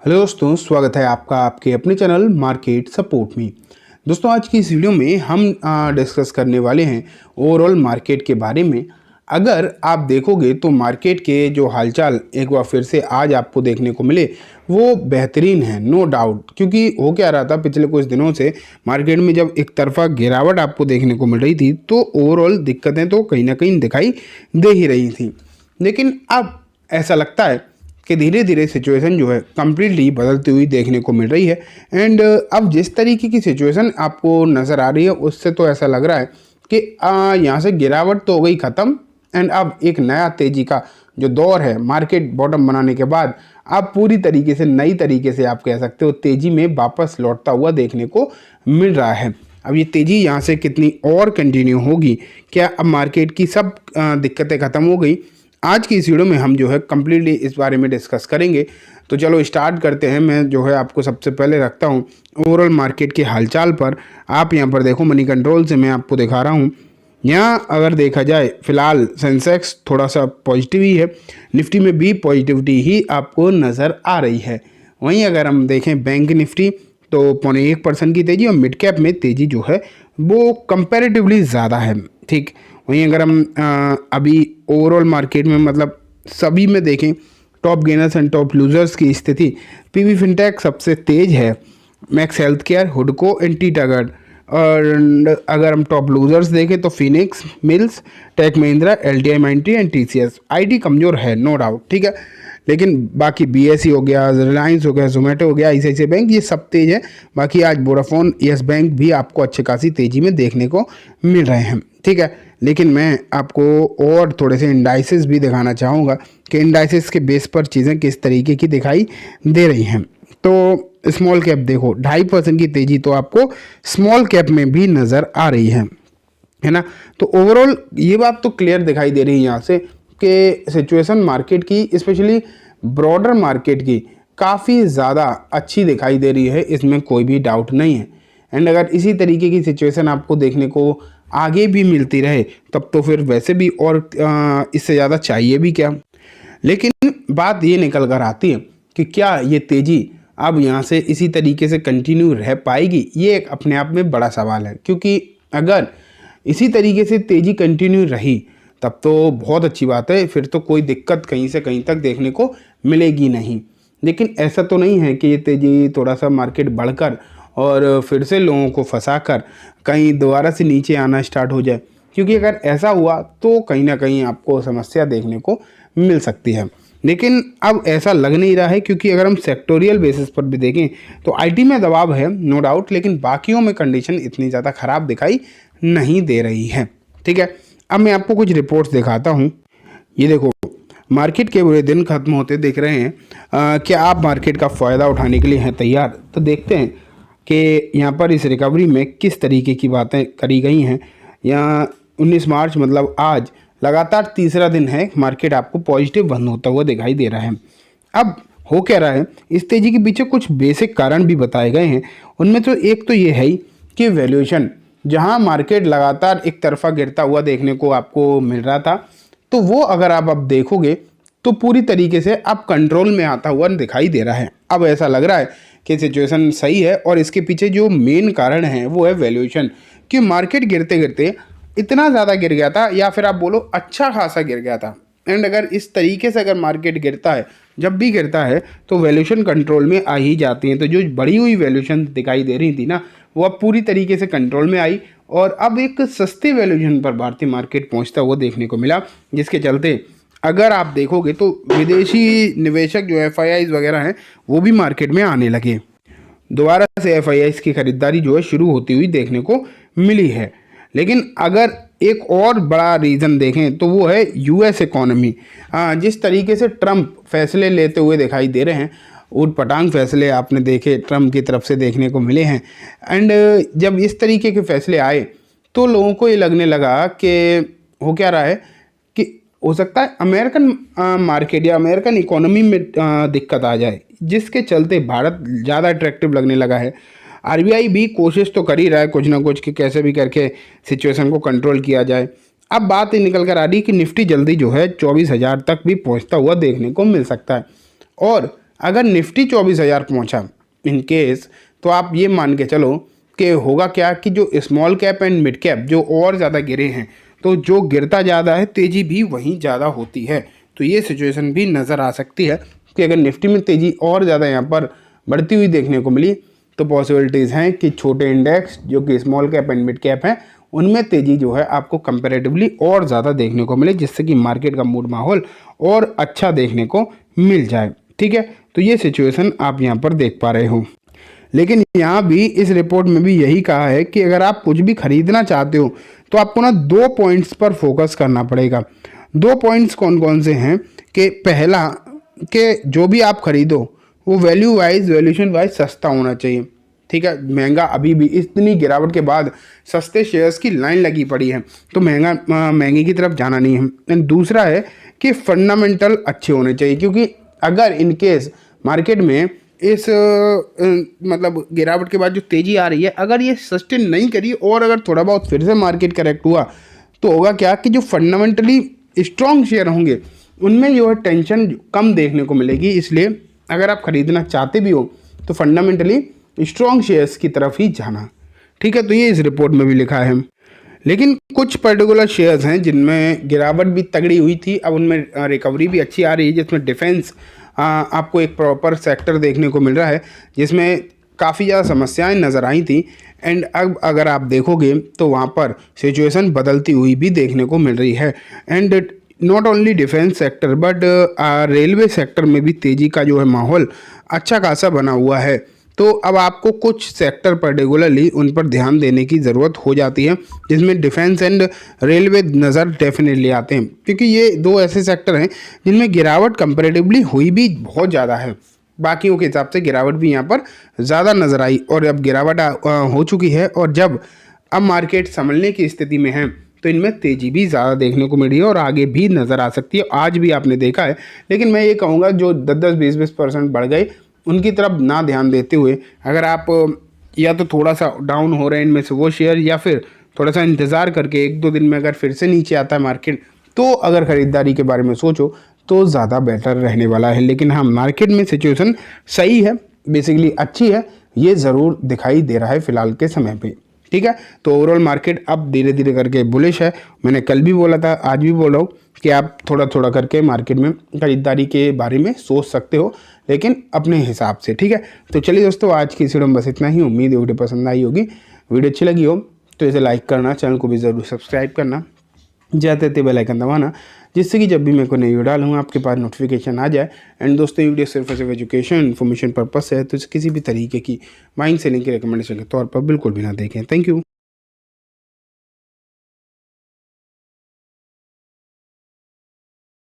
Hello दोस्तों, स्वागत है आपका आपके अपने चैनल मार्केट सपोर्ट में। दोस्तों, आज की इस वीडियो में हम डिस्कस करने वाले हैं ओवरऑल मार्केट के बारे में। अगर आप देखोगे तो मार्केट के जो हालचाल एक बार फिर से आज आपको देखने को मिले वो बेहतरीन है, नो डाउट। क्योंकि हो क्या रहा था पिछले कुछ दिनों से मार्केट में जब एक तरफा गिरावट आपको देखने को मिल रही थी तो ओवरऑल दिक्कतें तो कहीं ना कहीं दिखाई दे ही रही थी। लेकिन अब ऐसा लगता है कि धीरे धीरे सिचुएशन जो है कम्प्लीटली बदलती हुई देखने को मिल रही है। एंड अब जिस तरीके की सिचुएशन आपको नज़र आ रही है उससे तो ऐसा लग रहा है कि यहाँ से गिरावट तो हो गई ख़त्म। एंड अब एक नया तेज़ी का जो दौर है मार्केट बॉटम बनाने के बाद अब पूरी तरीके से नई तरीके से आप कह सकते हो तेज़ी में वापस लौटता हुआ देखने को मिल रहा है। अब ये तेज़ी यहाँ से कितनी और कंटिन्यू होगी, क्या अब मार्केट की सब दिक्कतें ख़त्म हो गई? आज की इस वीडियो में हम जो है कम्प्लीटली इस बारे में डिस्कस करेंगे। तो चलो स्टार्ट करते हैं। मैं जो है आपको सबसे पहले रखता हूँ ओवरऑल मार्केट के हालचाल पर। आप यहाँ पर देखो, मनी कंट्रोल से मैं आपको दिखा रहा हूँ। यहाँ अगर देखा जाए फिलहाल सेंसेक्स थोड़ा सा पॉजिटिव ही है, निफ्टी में भी पॉजिटिविटी ही आपको नज़र आ रही है। वहीं अगर हम देखें बैंक निफ्टी तो 0.1% की तेज़ी और मिड कैप में तेज़ी जो है वो कंपैरेटिवली ज़्यादा है। ठीक, वहीं अगर हम अभी ओवरऑल मार्केट में मतलब सभी में देखें top gainers and top losers की स्थिति, पीवी फिनटेक सबसे तेज है, मैक्स हेल्थ केयर, हुडको एंड टीटागढ़। और अगर हम टॉप लूजर्स देखें तो फिनिक्स मिल्स, टेक महिंद्रा, एलटीआई माइंट्री एंड टीसीएस। आईटी कमज़ोर है, नो डाउट, ठीक है। लेकिन बाकी बीएसई हो गया, रिलायंस हो गया, जोमेटो हो गया, आईसीआईसीआई बैंक, ये सब तेज है। बाकी आज वोडाफोन, यस बैंक भी आपको अच्छी खासी तेज़ी में देखने को मिल रहे हैं, ठीक है। लेकिन मैं आपको और थोड़े से इंडाइसेस भी दिखाना चाहूँगा कि इंडाइसेस के बेस पर चीज़ें किस तरीके की दिखाई दे रही हैं। तो स्मॉल कैप देखो, 2.5% की तेज़ी तो आपको स्मॉल कैप में भी नज़र आ रही है ना। तो ओवरऑल ये बात तो क्लियर दिखाई दे रही है यहाँ से कि सिचुएशन मार्केट की, स्पेशली ब्रॉडर मार्केट की, काफ़ी ज़्यादा अच्छी दिखाई दे रही है, इसमें कोई भी डाउट नहीं है। एंड अगर इसी तरीके की सिचुएशन आपको देखने को आगे भी मिलती रहे तब तो फिर वैसे भी और इससे ज़्यादा चाहिए भी क्या। लेकिन बात ये निकल कर आती है कि क्या ये तेज़ी अब यहाँ से इसी तरीके से कंटिन्यू रह पाएगी, ये एक अपने आप में बड़ा सवाल है। क्योंकि अगर इसी तरीके से तेज़ी कंटिन्यू रही तब तो बहुत अच्छी बात है, फिर तो कोई दिक्कत कहीं से कहीं तक देखने को मिलेगी नहीं। लेकिन ऐसा तो नहीं है कि ये तेज़ी थोड़ा सा मार्केट बढ़कर और फिर से लोगों को फंसाकर कहीं दोबारा से नीचे आना स्टार्ट हो जाए। क्योंकि अगर ऐसा हुआ तो कहीं ना कहीं आपको समस्या देखने को मिल सकती है। लेकिन अब ऐसा लग नहीं रहा है, क्योंकि अगर हम सेक्टोरियल बेसिस पर भी देखें तो आईटी में दबाव है, नो डाउट, लेकिन बाकियों में कंडीशन इतनी ज़्यादा ख़राब दिखाई नहीं दे रही है, ठीक है। अब मैं आपको कुछ रिपोर्ट्स दिखाता हूँ। ये देखो, मार्केट के बुरे दिन खत्म होते दिख रहे हैं। क्या आप मार्केट का फ़ायदा उठाने के लिए हैं तैयार? तो देखते हैं कि यहाँ पर इस रिकवरी में किस तरीके की बातें करी गई हैं। यहाँ 19 मार्च मतलब आज लगातार तीसरा दिन है मार्केट आपको पॉजिटिव बंद होता हुआ दिखाई दे रहा है। अब हो क्या रहा है, इस तेज़ी के पीछे कुछ बेसिक कारण भी बताए गए हैं। उनमें तो एक तो ये है ही कि वैल्यूएशन, जहाँ मार्केट लगातार एक तरफा गिरता हुआ देखने को आपको मिल रहा था, तो वो अगर आप अब देखोगे तो पूरी तरीके से अब कंट्रोल में आता हुआ दिखाई दे रहा है। अब ऐसा लग रहा है कि सिचुएशन सही है और इसके पीछे जो मेन कारण है वो है वैल्यूएशन। कि मार्केट गिरते गिरते इतना ज़्यादा गिर गया था, या फिर आप बोलो अच्छा खासा गिर गया था। एंड अगर इस तरीके से अगर मार्केट गिरता है, जब भी गिरता है तो वैल्यूएशन कंट्रोल में आ ही जाती है। तो जो बढ़ी हुई वैल्यूएशन दिखाई दे रही थी ना, वो अब पूरी तरीके से कंट्रोल में आई और अब एक सस्ते वैल्यूएशन पर भारतीय मार्केट पहुंचता हुआ देखने को मिला। जिसके चलते अगर आप देखोगे तो विदेशी निवेशक जो एफआईआईज वगैरह हैं वो भी मार्केट में आने लगे। दोबारा से एफआईआईज की खरीदारी जो है शुरू होती हुई देखने को मिली है। लेकिन अगर एक और बड़ा रीज़न देखें तो वो है यूएस इकोनॉमी। जिस तरीके से ट्रंप फैसले लेते हुए दिखाई दे रहे हैं, ऊट पटांग फैसले आपने देखे ट्रंप की तरफ से देखने को मिले हैं। एंड जब इस तरीके के फैसले आए तो लोगों को ये लगने लगा कि हो क्या रहा है कि हो सकता है अमेरिकन मार्केट या अमेरिकन इकोनॉमी में दिक्कत आ जाए, जिसके चलते भारत ज़्यादा अट्रैक्टिव लगने लगा है। आरबीआई भी कोशिश तो कर ही रहा है कुछ ना कुछ कि कैसे भी करके सिचुएशन को कंट्रोल किया जाए। अब बात ये निकल कर आ रही है कि निफ्टी जल्दी जो है 24,000 तक भी पहुंचता हुआ देखने को मिल सकता है। और अगर निफ्टी 24,000 पहुंचा इन केस, तो आप ये मान के चलो कि होगा क्या कि जो small cap and mid cap जो और ज़्यादा गिरे हैं, तो जो गिरता ज़्यादा है तेज़ी भी वहीं ज़्यादा होती है। तो ये सिचुएशन भी नज़र आ सकती है कि अगर निफ्टी में तेज़ी और ज़्यादा यहाँ पर बढ़ती हुई देखने को मिली, तो पॉसिबिलिटीज़ हैं कि छोटे इंडेक्स जो कि small cap and mid cap हैं उनमें तेज़ी जो है आपको कंपैरेटिवली और ज़्यादा देखने को मिले, जिससे कि मार्केट का मूड माहौल और अच्छा देखने को मिल जाए। ठीक है, तो ये सिचुएशन आप यहाँ पर देख पा रहे हो। लेकिन यहाँ भी इस रिपोर्ट में भी यही कहा है कि अगर आप कुछ भी खरीदना चाहते हो तो आपको ना 2 पॉइंट्स पर फोकस करना पड़ेगा। 2 पॉइंट्स कौन कौन से हैं कि पहला कि जो भी आप खरीदो वो वैल्यू वाइज वैल्यूशन वाइज सस्ता होना चाहिए। ठीक है, महंगा अभी भी इतनी गिरावट के बाद सस्ते शेयर्स की लाइन लगी पड़ी है, तो महंगे की तरफ जाना नहीं है। एंड दूसरा है कि फंडामेंटल अच्छे होने चाहिए, क्योंकि अगर इन केस मार्केट में इस मतलब गिरावट के बाद जो तेज़ी आ रही है, अगर ये सस्टेन नहीं करी और अगर थोड़ा बहुत फिर से मार्केट करेक्ट हुआ, तो होगा क्या कि जो फंडामेंटली स्ट्रॉन्ग शेयर होंगे उनमें जो है टेंशन कम देखने को मिलेगी। इसलिए अगर आप खरीदना चाहते भी हो तो फंडामेंटली स्ट्रॉन्ग शेयर्स की तरफ ही जाना। ठीक है, तो ये इस रिपोर्ट में भी लिखा है। लेकिन कुछ पर्टिकुलर शेयर्स हैं जिनमें गिरावट भी तगड़ी हुई थी, अब उनमें रिकवरी भी अच्छी आ रही है, जिसमें डिफेंस आपको एक प्रॉपर सेक्टर देखने को मिल रहा है जिसमें काफ़ी ज़्यादा समस्याएं नज़र आई थी। एंड अब अगर आप देखोगे तो वहाँ पर सिचुएशन बदलती हुई भी देखने को मिल रही है। And not only defence sector but railway sector में भी तेज़ी का जो है माहौल अच्छा खासा बना हुआ है। तो अब आपको कुछ सेक्टर पर्टिकुलरली उन पर ध्यान देने की ज़रूरत हो जाती है, जिसमें डिफेंस एंड रेलवे नज़र डेफिनेटली आते हैं, क्योंकि ये 2 ऐसे सेक्टर हैं जिनमें गिरावट कंपैरेटिवली हुई भी बहुत ज़्यादा है। बाकियों के हिसाब से गिरावट भी यहाँ पर ज़्यादा नज़र आई, और अब गिरावट हो चुकी है, और जब अब मार्केट संभलने की स्थिति में है तो इनमें तेज़ी भी ज़्यादा देखने को मिल रही है और आगे भी नज़र आ सकती है। आज भी आपने देखा है, लेकिन मैं ये कहूँगा जो 10-10, 20-20% बढ़ गए उनकी तरफ ना ध्यान देते हुए, अगर आप या तो थोड़ा सा डाउन हो रहे हैं इनमें से वो शेयर, या फिर थोड़ा सा इंतज़ार करके 1-2 दिन में अगर फिर से नीचे आता है मार्केट, तो अगर ख़रीदारी के बारे में सोचो तो ज़्यादा बेटर रहने वाला है। लेकिन हाँ, मार्केट में सिचुएशन सही है, बेसिकली अच्छी है, ये ज़रूर दिखाई दे रहा है फ़िलहाल के समय पे। ठीक है, तो ओवरऑल मार्केट अब धीरे धीरे करके बुलिश है। मैंने कल भी बोला था, आज भी बोल रहा हूँ कि आप थोड़ा थोड़ा करके मार्केट में खरीदारी के बारे में सोच सकते हो, लेकिन अपने हिसाब से। ठीक है, तो चलिए दोस्तों, आज की इस वीडियो में बस इतना ही। उम्मीद है वीडियो पसंद आई होगी। वीडियो अच्छी लगी हो तो इसे लाइक करना, चैनल को भी ज़रूर सब्सक्राइब करना, जाते थे बेल आइकन दबाना, जिससे कि जब भी मैं कोई नई वीडियो डालूँ आपके पास नोटिफिकेशन आ जाए। एंड दोस्तों, ये वीडियो सिर्फ एजुकेशन इन्फॉर्मेशन पर्पस है, तो किसी भी तरीके की बाइंग सेलिंग की रिकमेंडेशन के तौर पर बिल्कुल भी ना देखें। Thank you.